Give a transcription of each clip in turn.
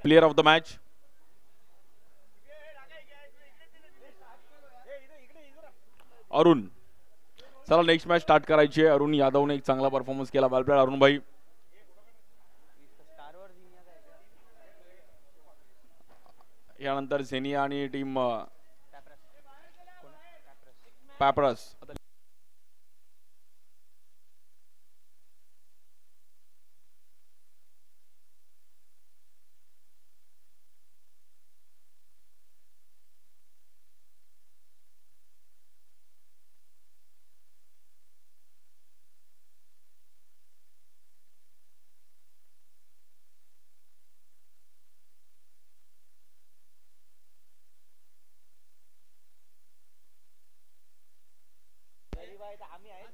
Player of the match Arun. चला next match start करायची आहे. अरुण यादवने एक चांगला परफॉर्मन्स केला. वेल प्लेड अरुण भाई. यानंतर झेनिया आणि टीम पॅपरस.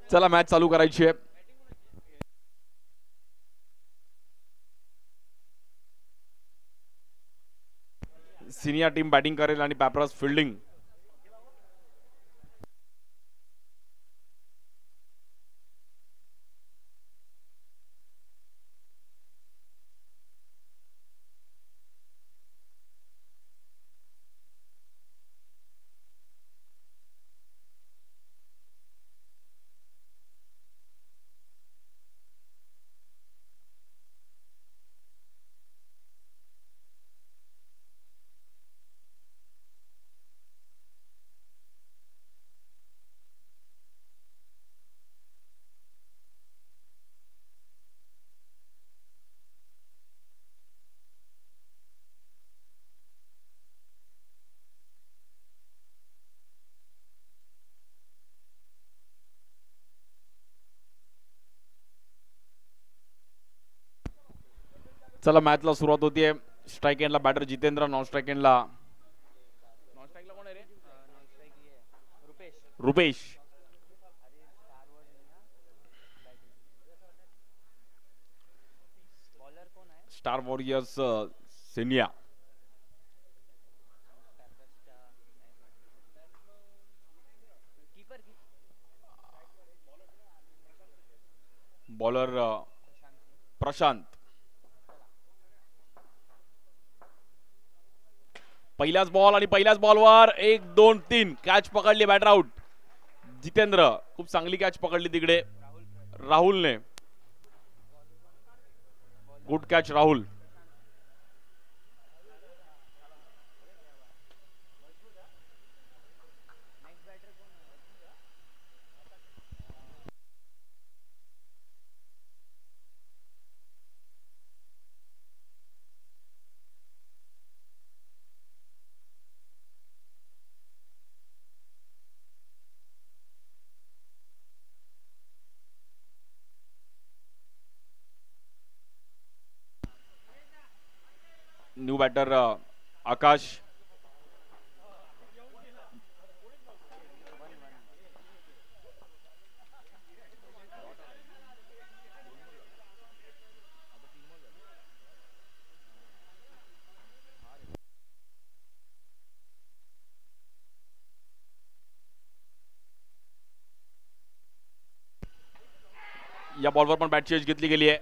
चला मॅच चालू करायची आहे. सिनियर टीम बॅटिंग करेल आणि पॅपरस फिल्डिंग. चला मॅचला सुरुवात होतीये. स्ट्राइक एंडला बॅटर जितेंद्र. नॉन स्ट्राइक एंडला कोण आहे रे? Rupesh. Star Warriors Senior. Bowler Prashant. पहिल्याच बॉल आणि पहिल्याच बॉलवर 1-2-3 कॅच पकडली. Batter out. जितेंद्र खूप चांगली कॅच पकडली तिकडे राहुलने. Good catch Rahul. New batter Akash. या बॉलवर पण बॅटची एज घेतली गेली आहे.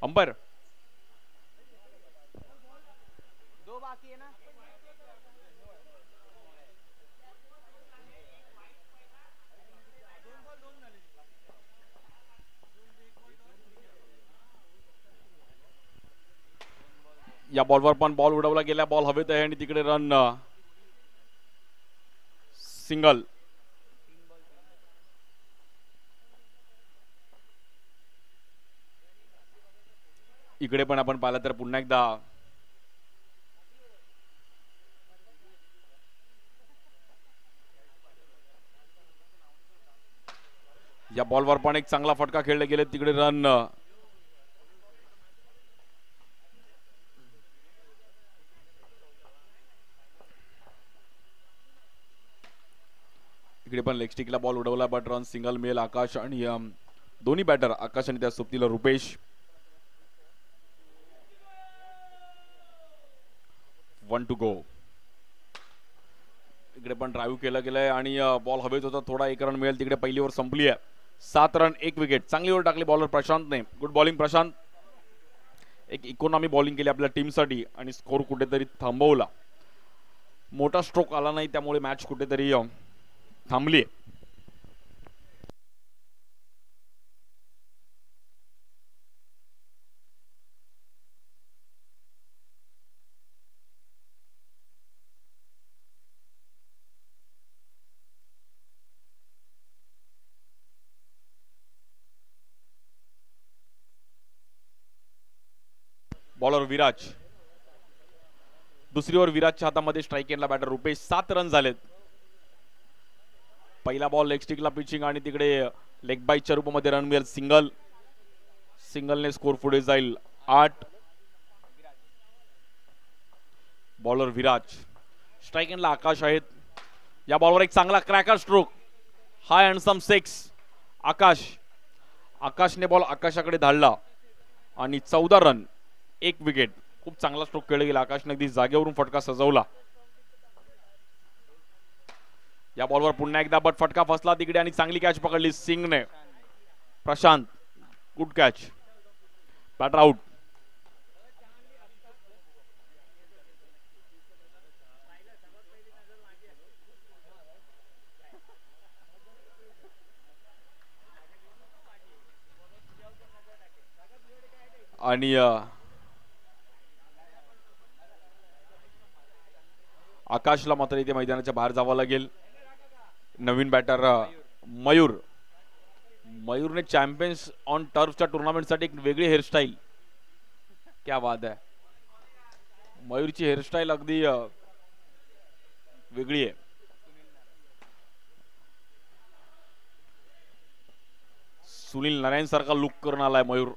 अंबर. दो बाकी है ना. या बॉलवर पण बॉल उडवला गेला. बॉल हवेत आहे आणि तिकडे रन सिंगल. इकडे पण आपण पाहिलं तर पुन्हा एकदा या बॉलवर पण एक चांगला फटका खेळले गेले. तिकडे रन इकडे पण लेग स्टिकला बॉल उडवला बट रन सिंगल मिळेल. आकाश आणि दोन्ही बॅटर आकाश आणि त्या सोबतीला रुपेश. 1 to go. इकडे पण ड्राईव्ह केलं गेलंय आणि बॉल हवेत होता, थोडा एक रन मिळेल तिकडे. पहिली ओव्हर संपली आहे, 7 रन 1 विकेट. चांगली ओव्हर टाकली बॉलर प्रशांतने. Good bowling Prashant. एक इकॉनॉमी बॉलिंग केली आपल्या टीमसाठी आणि स्कोर कुठेतरी थांबवला. मोठा स्ट्रोक आला नाही त्यामुळे मॅच कुठेतरी थांबली. बॉलर विराज. दुसरी ओव्हर विराजच्या हातामध्ये. स्ट्राईक एंडला बॅटर रुपेश. 7 रन झालेत. पहिला बॉल लेग स्टिकला पिचिंग आणि तिकडे लेग बाईटच्या रूपामध्ये रन मिळेल. सिंगलने स्कोर पुढे जाईल 8. बॉलर विराज. स्ट्राईक एंडला आकाश आहेत. या बॉलवर एक चांगला cracker stroke. High and some 6. आकाशने बॉल आकाशाकडे धाडला आणि 14 रन 1 विकेट. खूप चांगला स्ट्रोक खेळला गेला. आकाशने अगदी जागेवरून फटका सजवला. या बॉलवर पुन्हा एकदा बट फटका फसला तिकडे आणि चांगली कॅच पकडली सिंगने. Prashant. Good catch. Batter out. आणि आकाशला मात्र इथे मैदानाच्या बाहेर जावं लागेल. नवीन बॅटर मयूरने चॅम्पियन्स ऑन टर्फच्या टुर्नामेंटसाठी एक वेगळी हेअरस्टाईल. क्या बात आहे. मयूरची हेअरस्टाईल अगदी वेगळी आहे. सुनील नारायण सारखा लुक करून आलाय मयूर.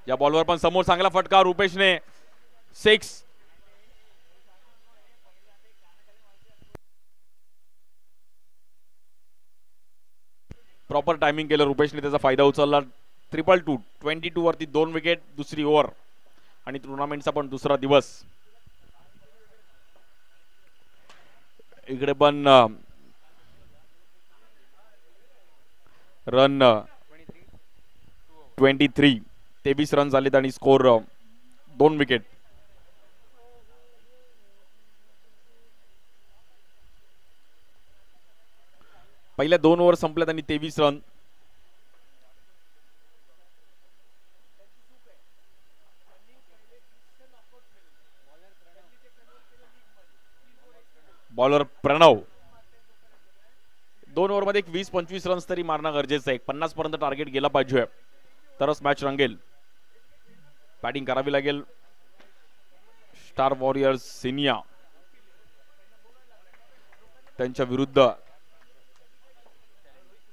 या बॉलवर पण समोर चांगला फटका रुपेशने. 6. प्रॉपर टायमिंग केलं रुपेशने, त्याचा फायदा उचलला. 2-2. 22 वरती 2 विकेट. दुसरी ओव्हर आणि टुर्नामेंटचा पण दुसरा दिवस. इकडे पण रन 23. 23 रन झालेत आणि स्कोर 2 विकेट. पहिल्या 2 ओव्हर संपल्यात आणि 23 रन. बॉलर प्रणव. 2 ओव्हरमध्ये 20-25 रन्स तरी मारणं गरजेचं आहे. 50 पर्यंत टार्गेट गेला पाहिजे तरच मॅच रंगेल. बॅटिंग करावी लागेल स्टार वॉरियर्स सिनिया. त्यांच्या विरुद्ध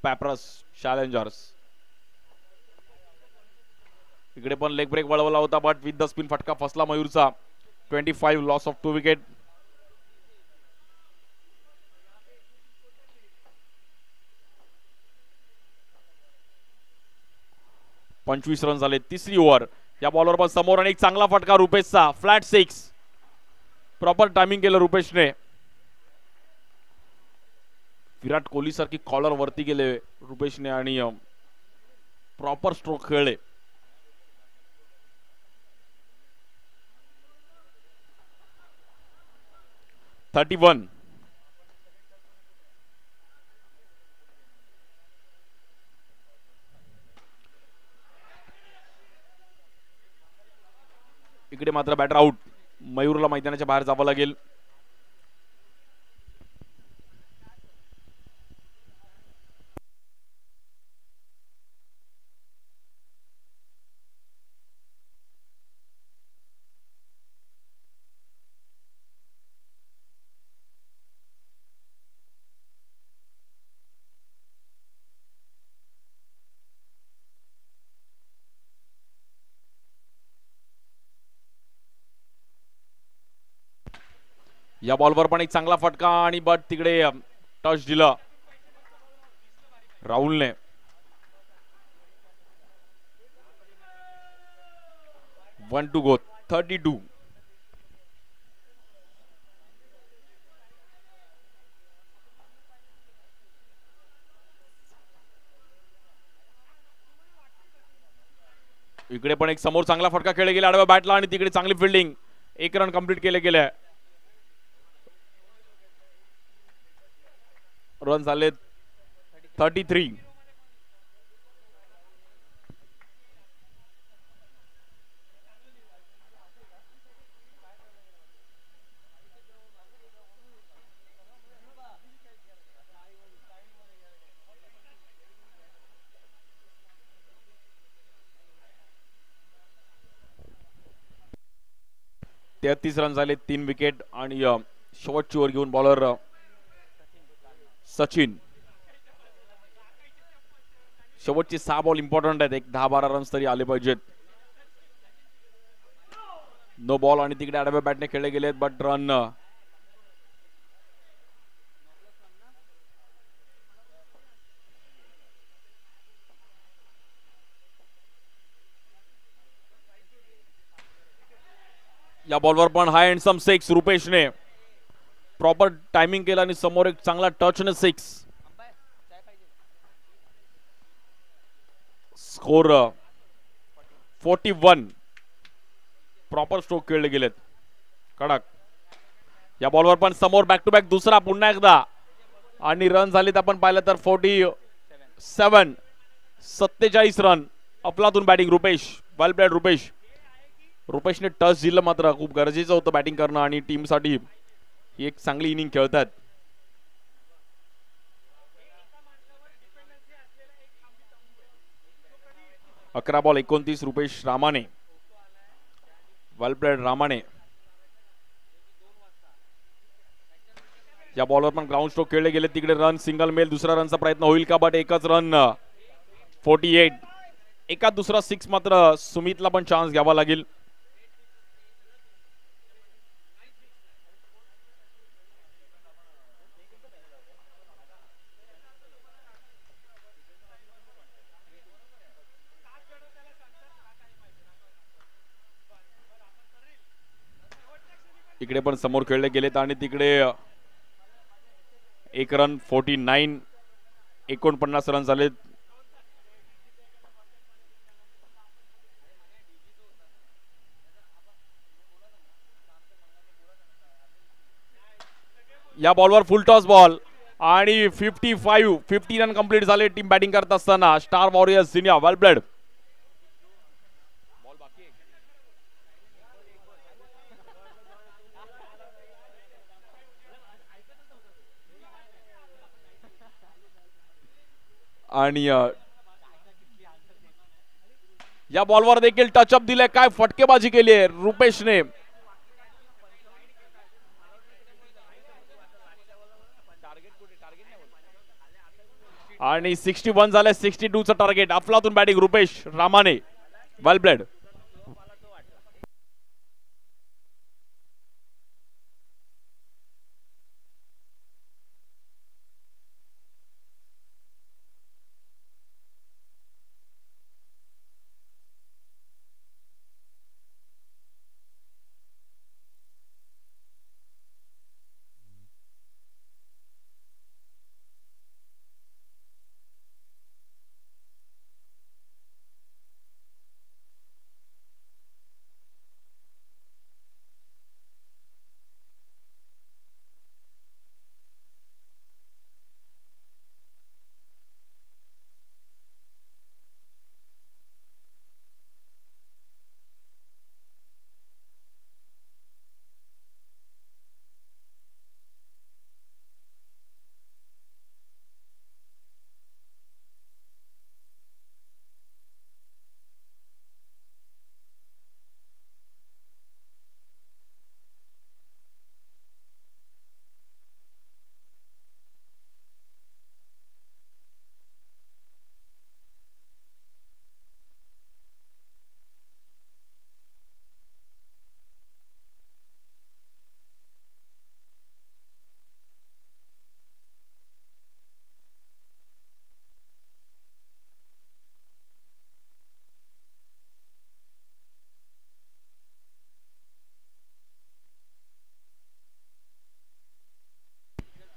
पॅप्रस चॅलेंजर्स. इकडे पण लेग ब्रेक वळवला होता बट विथ द स्पिन फटका फसला मयूरचा. 25. Loss of 2 wicket. पंचवीस रन झाले. तिसरी ओव्हर. या बॉलवर पण समोर आणि एक चांगला फटका रुपेशचा. फ्लॅट 6. प्रॉपर टायमिंग केलं रुपेशने. विराट कोहली सारखी कॉलर वरती गेले रुपेशने आणि प्रॉपर स्ट्रोक खेळले. $31. इकडे मात्र बॅटर आउट. मयूरला मैदानाच्या बाहेर जावं लागेल. या बॉलवर पण एक चांगला फटका आणि बट तिकडे टच दिला राहुलने. One to go. 32. इकडे पण एक समोर चांगला फटका खेळला गेला आडव्या बॅटला आणि तिकडे चांगली फिल्डिंग. 1 रन कंप्लीट केले गेले. रन झाले 33. तेहतीस रन झाले. 3 विकेट आणि शेवटची ओव्हर घेऊन बॉलर सचिन. शेवटचे 6 बॉल इम्पॉर्टंट आहेत. एक 10-12 रन्स तरी आले पाहिजेत. नो बॉल आणि तिकडे आडव्या बॅटने खेळले गेलेत बट रन या बॉलवर पण हाय अँड सम 6 रुपेशने प्रॉपर टायमिंग केलं आणि समोर एक चांगला टचने 6. स्कोर 41. प्रॉपर स्ट्रोक खेळले गेलेत. कडक. या बॉलवर पण समोर बॅक टू बॅक दुसरा पुन्हा एकदा आणि रन झालेत आपण पाहिलं तर 47. 47 रन. अफलातून बॅटिंग रुपेश. वेल प्लेड रुपेश. रुपेशने टच दिलं मात्र खूप गरजेचं होतं बॅटिंग करणं आणि टीमसाठी ही एक चांगली इनिंग खेळतात. अकरा बॉल 29 रुपेश रामाने. वेल प्लेड रामाने. या बॉलवर पण ग्राउंड स्ट्रोक खेळले गेले. तिकडे रन सिंगल मेल. दुसरा रनचा प्रयत्न होईल का बट एकच रन. 48. एका दुसरा 6 मात्र सुमितला पण चान्स घ्यावा लागेल. इकडे पण समोर खेळले गेलेत आणि तिकडे 1 रन. 49. 49 रन झालेत. या बॉलवर फुल टॉस बॉल आणि 50 रन कंप्लीट झाले टीम बॅटिंग करत असताना. Star Warriors Senior. Well played. आणि या बॉलवर देखील टचअप दिले. काय फटकेबाजी केली आहे रुपेशने. आणि 61 झाले. 62चं टार्गेट. अफलातून बॅटिंग रुपेश रामाने. वेल प्लेड.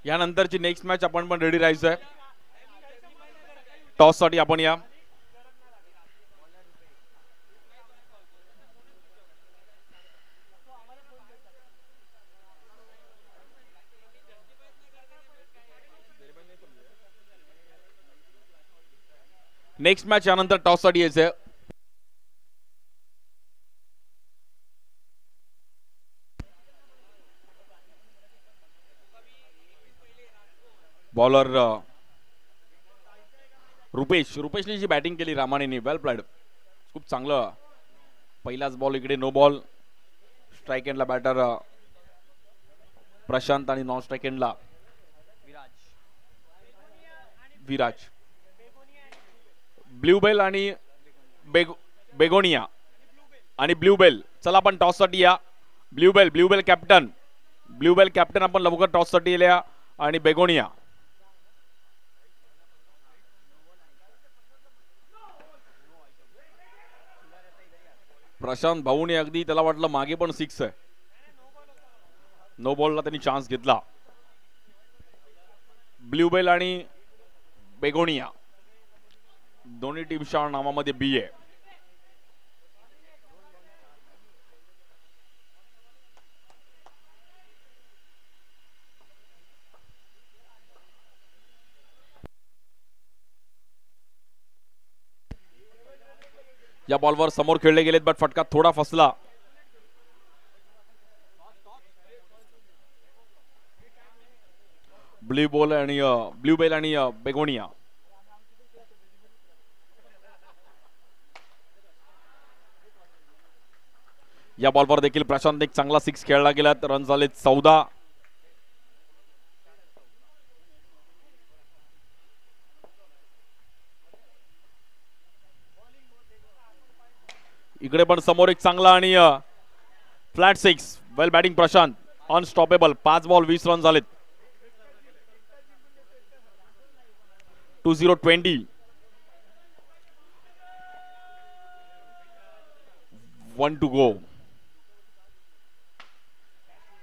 यानंतरची नेक्स्ट मॅच आपण पण रेडी राहायचं आहे. टॉस साठी आपण या. नेक्स्ट मॅच यानंतर टॉस साठी यायचंय. बॉलर रुपेशने जी बॅटिंग केली रामानेनी, वेल प्लेड, खूप चांगलं. पहिलाच बॉल इकडे नो बॉल. स्ट्राईक एंडला बॅटर प्रशांत आणि नॉन स्ट्राईक एंडला विराज. ब्ल्यूबेल आणि बेगोनिया आणि ब्ल्यूबेल. चला आपण टॉस साठी या. ब्ल्यूबेल कॅप्टन आपण लवकर टॉस साठी या. आणि बेगोनिया. प्रशांत भाऊने अगदी त्याला वाटलं मागे पण सिक्स आहे. नो बॉलला त्यांनी चान्स घेतला. ब्ल्यूबेल आणि बेगोनिया दोन्ही टीमच्या नावामध्ये बी आहे. या बॉलवर समोर खेळले गेलेत, बट फटका थोडा फसला. ब्ल्यूबेल आणि बेगोनिया. या बॉलवर देखील प्रशांत एक चांगला सिक्स खेळला गेला. रन झाले 14. इकडे पण समोर एक चांगला आणि flat six. Well batting Prashant. Unstoppable. 5 ball 20 run झालेत. 2-0-20. 1 to go.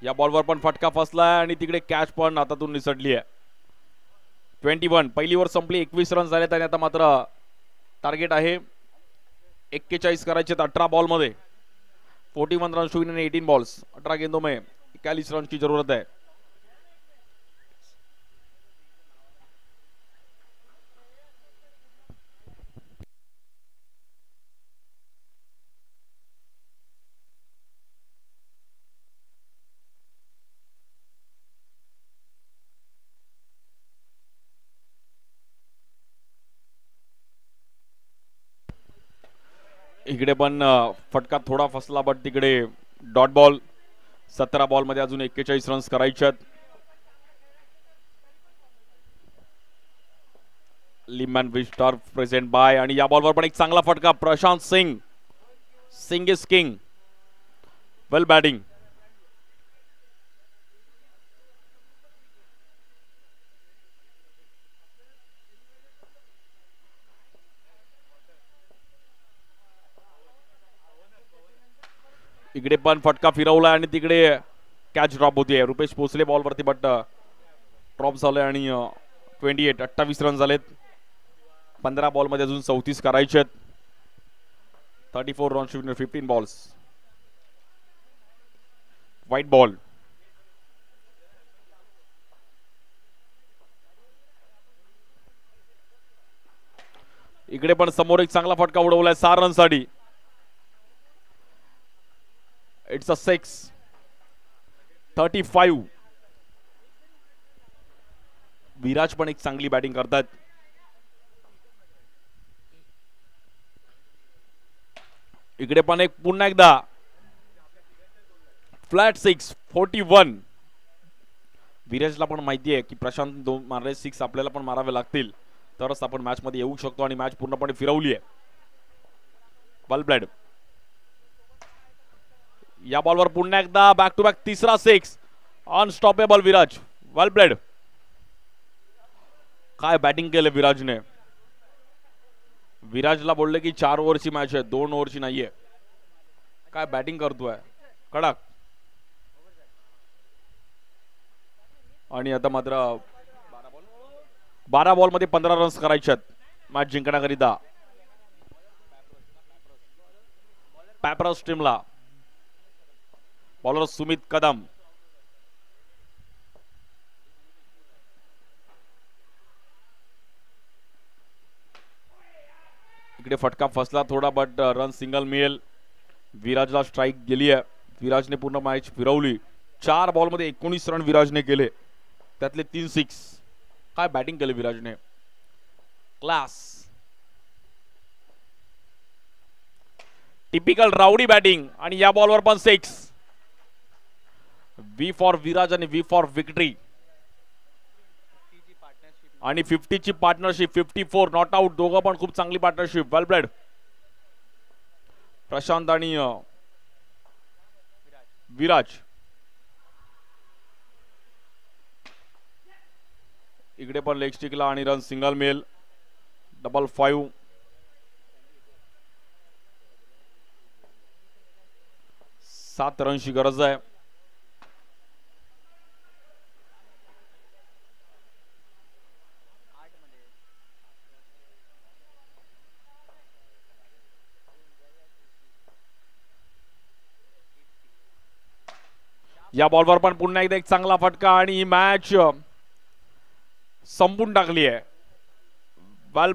या बॉलवर पण फटका फसलाय आणि तिकडे कॅच पण हातातून निसटली आहे. 21. पहिली ओव्हर संपली. 21 रन झालेत आणि आता मात्र टार्गेट आहे 41 करायचे 18 बॉल मध्ये. 41 रन शूइन 18 बॉल्स. 18 गेंदों में 41 रन की जरूरत है. इकडे पण फटका थोडा फसला, बट तिकडे डॉट बॉल. 17 बॉल मध्ये अजून 41 रन्स करायचे. लिमॅन विस्टार प्रेझेंट बाय. आणि या बॉलवर पण एक चांगला फटका. Prashant Singh is king. Well batting. इकडे पण फटका फिरवला आणि तिकडे कॅच ड्रॉप होतीये. रुपेश पोचले बॉलवरती, बट ड्रॉप झाले. आणि 28 रन झालेत. 15 बॉल मध्ये अजून 34 करायचे आहेत. 34 रन शून्य 15 बॉल्स. White ball. इकडे पण समोर एक चांगला फटका उडवलाय 6 रन साठी. It's a 6. 35. विराज पण एक चांगली बॅटिंग करतात. इकडे पण एक पुन्हा एकदा फ्लॅट 6. 41. विराजला पण माहिती आहे की प्रशांत 2 मारले 6 आपल्याला पण मारावे लागतील, तरच आपण मॅच मध्ये येऊ शकतो. आणि मॅच पूर्णपणे फिरवली आहे. वेल प्लेड. या बॉलवर पुन्हा एकदा बॅक टू बॅक तिसरा 6. अनस्टॉपेबल विराज. वेल प्लेड. काय बॅटिंग केलं विराजने. विराजला बोलले की 4 ओव्हरची मॅच आहे, 2 ओव्हरची नाहीये. काय बॅटिंग करतोय कडक. आणि आता मात्र 12 बॉल मध्ये 15 रन्स करायचे आहेत मॅच जिंकण्याकरिता पॅपरस टीमला. बॉलर सुमित कदम. इकडे फटका फसला थोडा बट रन सिंगल मिळेल. विराजला स्ट्राईक गेली आहे. विराजने पूर्ण मॅच फिरवली. 4 बॉल मध्ये 19 रन विराजने केले, त्यातले 3 सिक्स. काय बॅटिंग केले विराजने, क्लास. टिपिकल राउडी बॅटिंग आणि या बॉलवर पण 6. व्ही फॉर विराज आणि व्ही फॉर विक्टरी. आणि 50 ची पार्टनरशिप. 54 not out. दोघं पण खूप चांगली पार्टनरशिप. वेल प्लेड प्रशांत आणि विराज. इकडे पण लेग स्टिकला आणि रन सिंगल मिळेल. 5-5. सात रनची गरज आहे. या बॉलवर पण पुन्हा एकदा एक चांगला फटका आणि ही मॅच संपून टाकली आहे. वेल